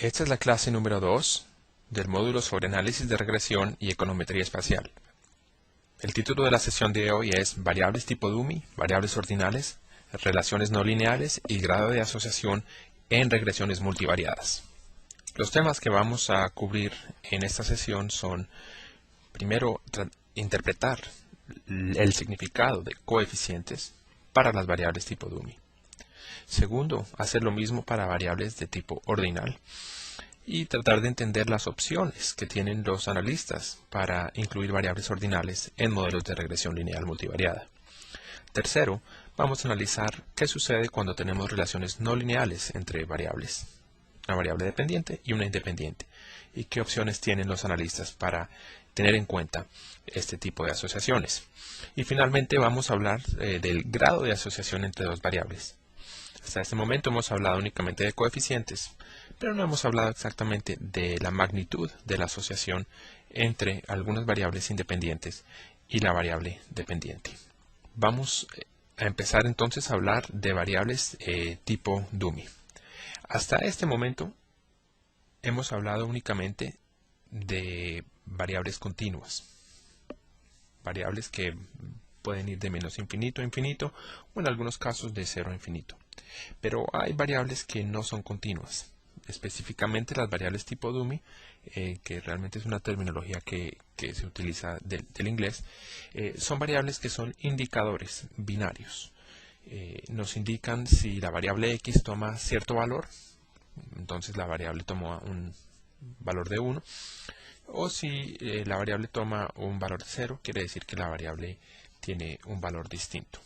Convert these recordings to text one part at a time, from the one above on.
Esta es la clase número 2 del módulo sobre análisis de regresión y econometría espacial. El título de la sesión de hoy es Variables tipo Dummy, variables ordinales, relaciones no lineales y grado de asociación en regresiones multivariadas. Los temas que vamos a cubrir en esta sesión son, primero, interpretar el significado de coeficientes para las variables tipo Dummy. Segundo, hacer lo mismo para variables de tipo ordinal. Y tratar de entender las opciones que tienen los analistas para incluir variables ordinales en modelos de regresión lineal multivariada. Tercero, vamos a analizar qué sucede cuando tenemos relaciones no lineales entre variables, una variable dependiente y una independiente, y qué opciones tienen los analistas para tener en cuenta este tipo de asociaciones. Y finalmente vamos a hablar del grado de asociación entre dos variables. Hasta este momento hemos hablado únicamente de coeficientes, pero no hemos hablado exactamente de la magnitud de la asociación entre algunas variables independientes y la variable dependiente. Vamos a empezar entonces a hablar de variables tipo Dummy. Hasta este momento hemos hablado únicamente de variables continuas, variables que pueden ir de menos infinito a infinito o en algunos casos de 0 a infinito. Pero hay variables que no son continuas, específicamente las variables tipo Dummy, que realmente es una terminología que se utiliza del inglés, son variables que son indicadores binarios. Nos indican si la variable x toma cierto valor, entonces la variable toma un valor de 1, o si la variable toma un valor de 0, quiere decir que la variable tiene un valor distinto.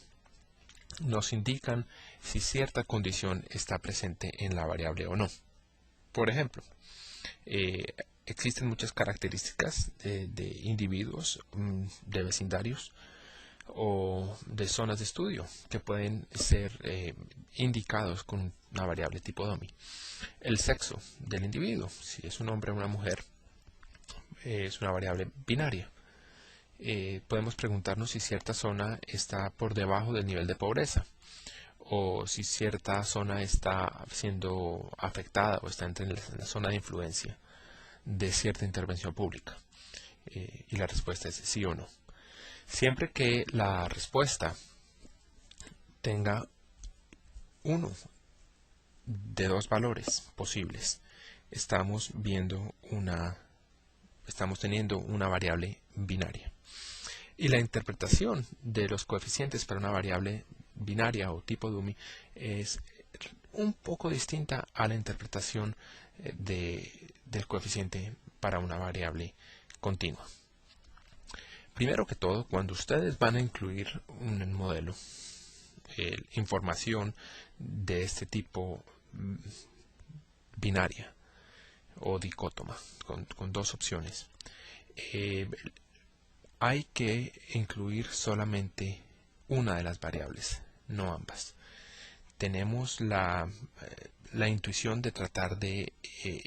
Nos indican si cierta condición está presente en la variable o no. Por ejemplo, existen muchas características de individuos, de vecindarios o de zonas de estudio que pueden ser indicados con una variable tipo Dummy. El sexo del individuo, si es un hombre o una mujer, es una variable binaria. Podemos preguntarnos si cierta zona está por debajo del nivel de pobreza o si cierta zona está siendo afectada o está en la zona de influencia de cierta intervención pública. Y la respuesta es sí o no. Siempre que la respuesta tenga uno de dos valores posibles, estamos teniendo una variable binaria. Y la interpretación de los coeficientes para una variable binaria o tipo Dummy es un poco distinta a la interpretación del coeficiente para una variable continua. Primero que todo, cuando ustedes van a incluir un modelo, información de este tipo binaria o dicótoma, con dos opciones, hay que incluir solamente una de las variables, no ambas. Tenemos la intuición de tratar de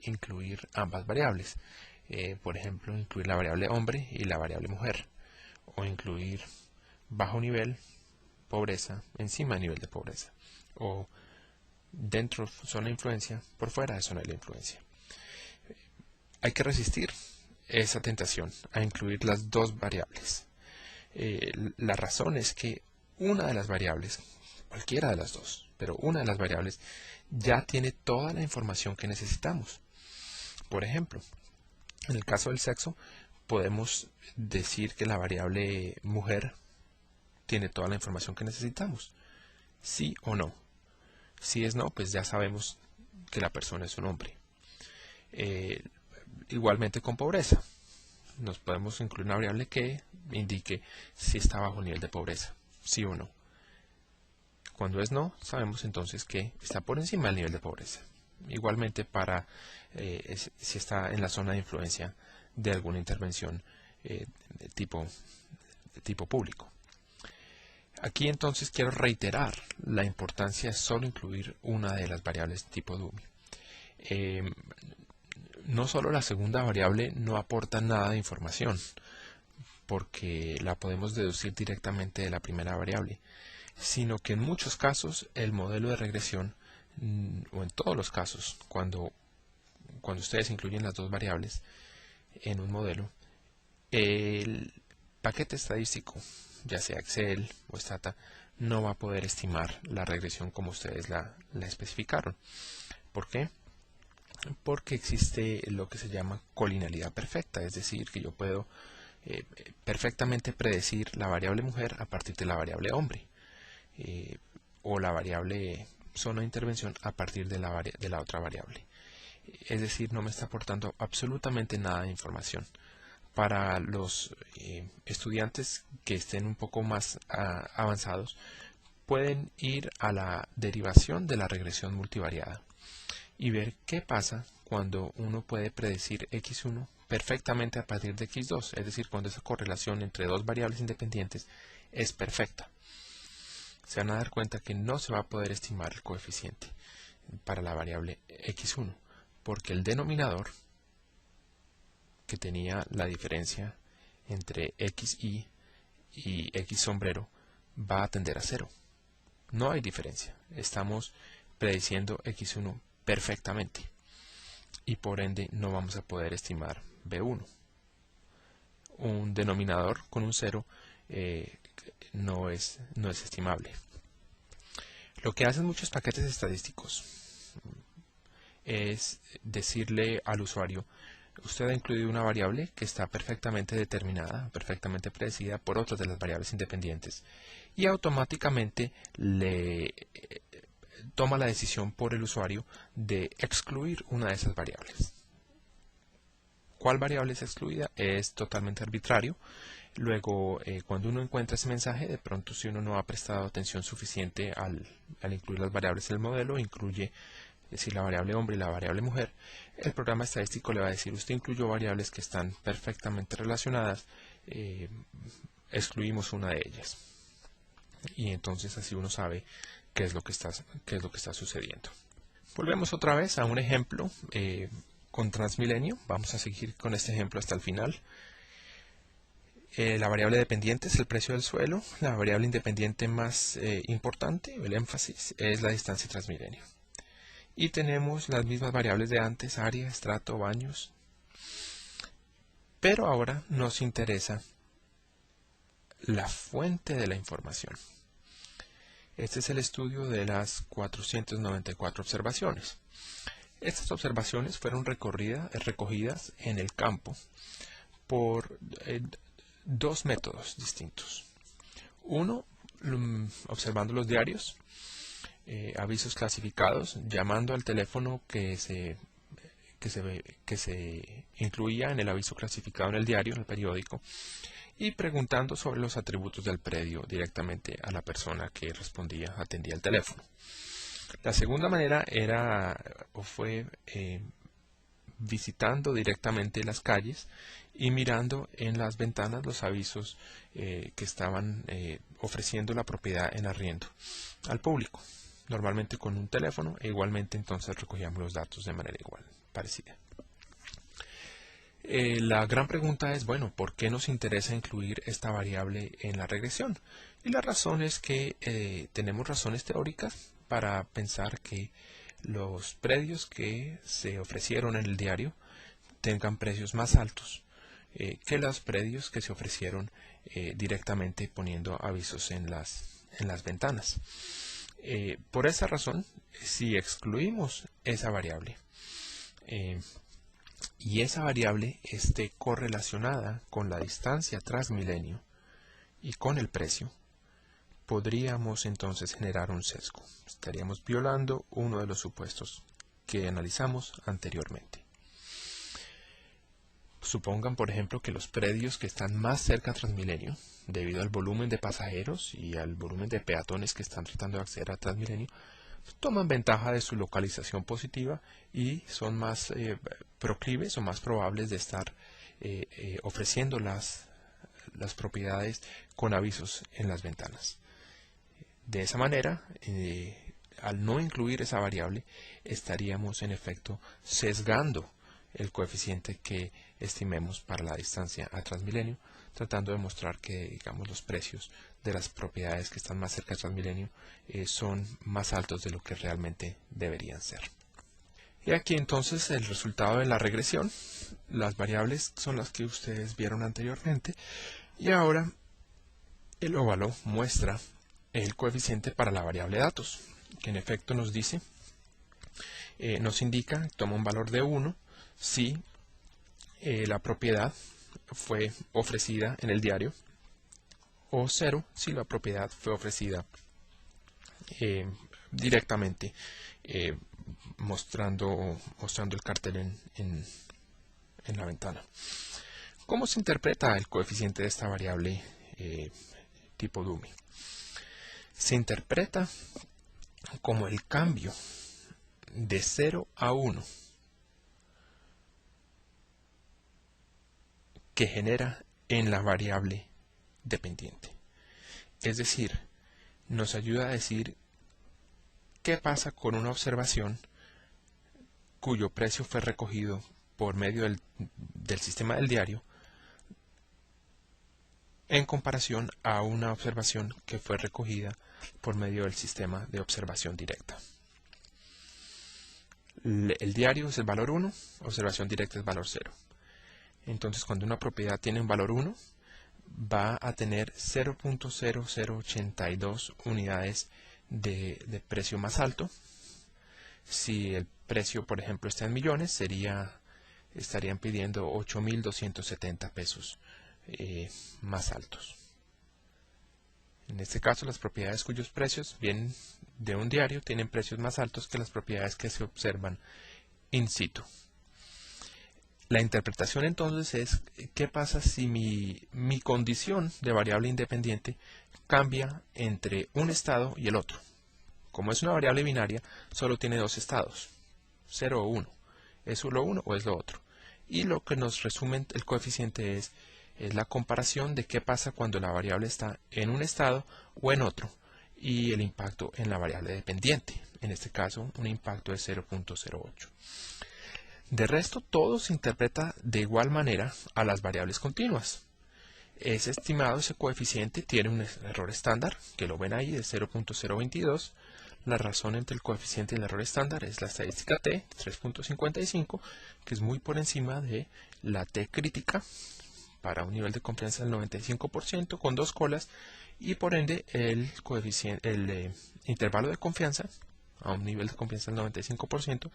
incluir ambas variables. Por ejemplo, incluir la variable hombre y la variable mujer. O incluir bajo nivel, pobreza, encima de nivel de pobreza. O dentro de zona de influencia, por fuera de zona de la influencia. Hay que resistir esa tentación a incluir las dos variables. La razón es que una de las variables, cualquiera de las dos, pero una de las variables ya tiene toda la información que necesitamos. Por ejemplo, en el caso del sexo, podemos decir que la variable mujer tiene toda la información que necesitamos. Sí o no. Si es no, pues ya sabemos que la persona es un hombre. Igualmente con pobreza. Nos podemos incluir una variable que indique si está bajo nivel de pobreza, sí o no. Cuando es no, sabemos entonces que está por encima del nivel de pobreza. Igualmente para si está en la zona de influencia de alguna intervención de tipo público. Aquí entonces quiero reiterar la importancia de solo incluir una de las variables tipo Dummy. No solo la segunda variable no aporta nada de información, porque la podemos deducir directamente de la primera variable, sino que en muchos casos el modelo de regresión, o en todos los casos, cuando cuando ustedes incluyen las dos variables en un modelo, el paquete estadístico, ya sea Excel o Stata, no va a poder estimar la regresión como ustedes la especificaron. ¿Por qué? Porque existe lo que se llama colinealidad perfecta, es decir, que yo puedo perfectamente predecir la variable mujer a partir de la variable hombre, o la variable zona de intervención a partir de la otra variable. Es decir, no me está aportando absolutamente nada de información. Para los estudiantes que estén un poco más avanzados, pueden ir a la derivación de la regresión multivariada y ver qué pasa cuando uno puede predecir x1 perfectamente a partir de x2, es decir, cuando esa correlación entre dos variables independientes es perfecta. Se van a dar cuenta que no se va a poder estimar el coeficiente para la variable x1, porque el denominador, que tenía la diferencia entre xy y x sombrero, va a tender a 0. No hay diferencia. Estamos prediciendo x1 perfectamente y por ende no vamos a poder estimar b1. Un denominador con un 0 no es estimable. Lo que hacen muchos paquetes estadísticos es decirle al usuario: usted ha incluido una variable que está perfectamente determinada, perfectamente predecida por otras de las variables independientes, y automáticamente le toma la decisión por el usuario de excluir una de esas variables. ¿Cuál variable es excluida? Es totalmente arbitrario. Luego, cuando uno encuentra ese mensaje, de pronto, si uno no ha prestado atención suficiente al incluir las variables en el modelo, incluye, es decir, la variable hombre y la variable mujer, el programa estadístico le va a decir: usted incluyó variables que están perfectamente relacionadas, excluimos una de ellas. Y entonces así uno sabe qué es lo que está sucediendo. Volvemos otra vez a un ejemplo con Transmilenio. Vamos a seguir con este ejemplo hasta el final. La variable dependiente es el precio del suelo. La variable independiente más importante, el énfasis, es la distancia Transmilenio. Y tenemos las mismas variables de antes: área, estrato, baños. Pero ahora nos interesa la fuente de la información. Este es el estudio de las 494 observaciones. Estas observaciones fueron recogidas en el campo por dos métodos distintos. Uno, observando los diarios, avisos clasificados, llamando al teléfono que se incluía en el aviso clasificado en el diario, en el periódico, y preguntando sobre los atributos del predio directamente a la persona que atendía el teléfono. La segunda manera fue visitando directamente las calles y mirando en las ventanas los avisos que estaban ofreciendo la propiedad en arriendo al público, normalmente con un teléfono, e igualmente entonces recogíamos los datos de manera parecida. La gran pregunta es, bueno, ¿por qué nos interesa incluir esta variable en la regresión? Y la razón es que tenemos razones teóricas para pensar que los predios que se ofrecieron en el diario tengan precios más altos que los predios que se ofrecieron directamente poniendo avisos en las ventanas. Por esa razón, si excluimos esa variable y esa variable esté correlacionada con la distancia Transmilenio y con el precio, podríamos entonces generar un sesgo. Estaríamos violando uno de los supuestos que analizamos anteriormente. Supongan, por ejemplo, que los predios que están más cerca a Transmilenio, debido al volumen de pasajeros y al volumen de peatones que están tratando de acceder a Transmilenio, toman ventaja de su localización positiva y son más proclives o más probables de estar ofreciendo las propiedades con avisos en las ventanas. De esa manera, al no incluir esa variable, estaríamos en efecto sesgando el coeficiente que estimemos para la distancia a Transmilenio, tratando de mostrar que, digamos, los precios de las propiedades que están más cerca de Transmilenio son más altos de lo que realmente deberían ser. Y aquí entonces el resultado de la regresión. Las variables son las que ustedes vieron anteriormente. Y ahora el óvalo muestra el coeficiente para la variable datos, que en efecto nos dice, nos indica, toma un valor de 1 si la propiedad fue ofrecida en el diario, o 0 si la propiedad fue ofrecida directamente, mostrando el cartel en la ventana. ¿Cómo se interpreta el coeficiente de esta variable tipo dummy? Se interpreta como el cambio de 0 a 1 que genera en la variable dependiente. Es decir, nos ayuda a decir qué pasa con una observación cuyo precio fue recogido por medio del sistema del diario en comparación a una observación que fue recogida por medio del sistema de observación directa. El diario es el valor 1, observación directa es valor 0. Entonces, cuando una propiedad tiene un valor 1, va a tener 0.0082 unidades de precio más alto. Si el precio, por ejemplo, está en millones, estarían pidiendo 8.270 pesos más altos. En este caso, las propiedades cuyos precios vienen de un diario tienen precios más altos que las propiedades que se observan in situ. La interpretación entonces es qué pasa si mi condición de variable independiente cambia entre un estado y el otro. Como es una variable binaria, solo tiene dos estados, 0 o 1. ¿Es lo uno o es lo otro? Y lo que nos resume el coeficiente es la comparación de qué pasa cuando la variable está en un estado o en otro, y el impacto en la variable dependiente. En este caso, un impacto de 0.08. De resto, todo se interpreta de igual manera a las variables continuas. Es estimado ese coeficiente, tiene un error estándar, que lo ven ahí, de 0.022. La razón entre el coeficiente y el error estándar es la estadística t, 3.55, que es muy por encima de la t crítica, para un nivel de confianza del 95%, con dos colas, y por ende el intervalo de confianza, a un nivel de confianza del 95%,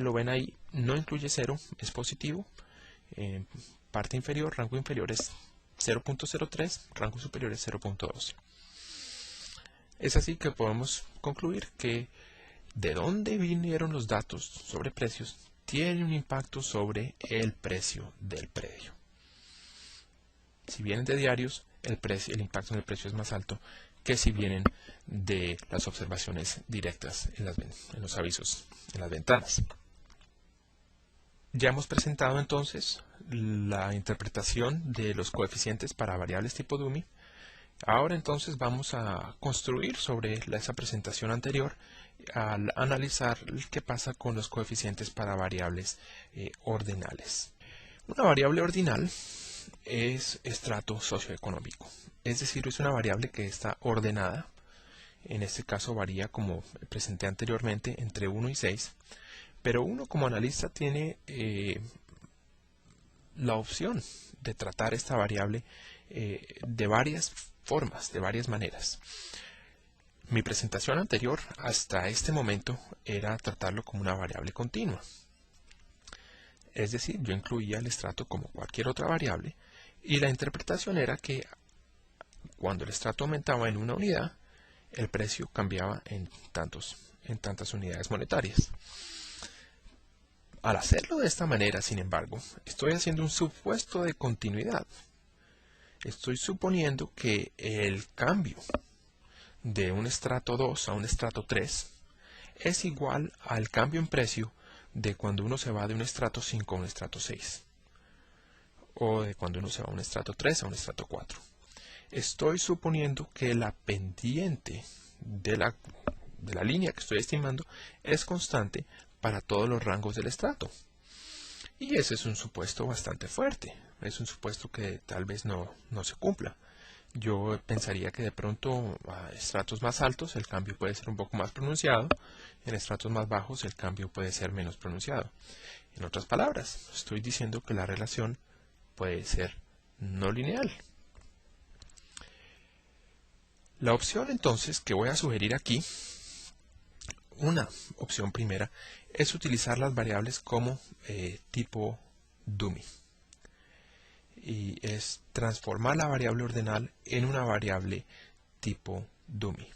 lo ven ahí, no incluye 0, es positivo. Parte inferior, rango inferior es 0.03, rango superior es 0.12. Es así que podemos concluir que de dónde vinieron los datos sobre precios tiene un impacto sobre el precio del predio. Si vienen de diarios, el impacto en el precio es más alto que si vienen de las observaciones directas en los avisos, en las ventanas. Ya hemos presentado entonces la interpretación de los coeficientes para variables tipo dummy. Ahora entonces vamos a construir sobre esa presentación anterior al analizar qué pasa con los coeficientes para variables ordinales. Una variable ordinal es estrato socioeconómico, es decir, es una variable que está ordenada. En este caso varía, como presenté anteriormente, entre 1 y 6, pero uno como analista tiene la opción de tratar esta variable de varias formas, de varias maneras. Mi presentación anterior hasta este momento era tratarlo como una variable continua. Es decir, yo incluía el estrato como cualquier otra variable, y la interpretación era que cuando el estrato aumentaba en una unidad, el precio cambiaba en tantas unidades monetarias. Al hacerlo de esta manera, sin embargo, estoy haciendo un supuesto de continuidad. Estoy suponiendo que el cambio de un estrato 2 a un estrato 3 es igual al cambio en precio de cuando uno se va de un estrato 5 a un estrato 6, o de cuando uno se va a un estrato 3 a un estrato 4. Estoy suponiendo que la pendiente de la línea que estoy estimando es constante para todos los rangos del estrato. Y ese es un supuesto bastante fuerte. Es un supuesto que tal vez no se cumpla. yo pensaría que de pronto a estratos más altos el cambio puede ser un poco más pronunciado, en estratos más bajos el cambio puede ser menos pronunciado. En otras palabras, estoy diciendo que la relación puede ser no lineal. La opción entonces que voy a sugerir aquí, una opción primera, es utilizar las variables como tipo dummy. Y es transformar la variable ordenal en una variable tipo dummy.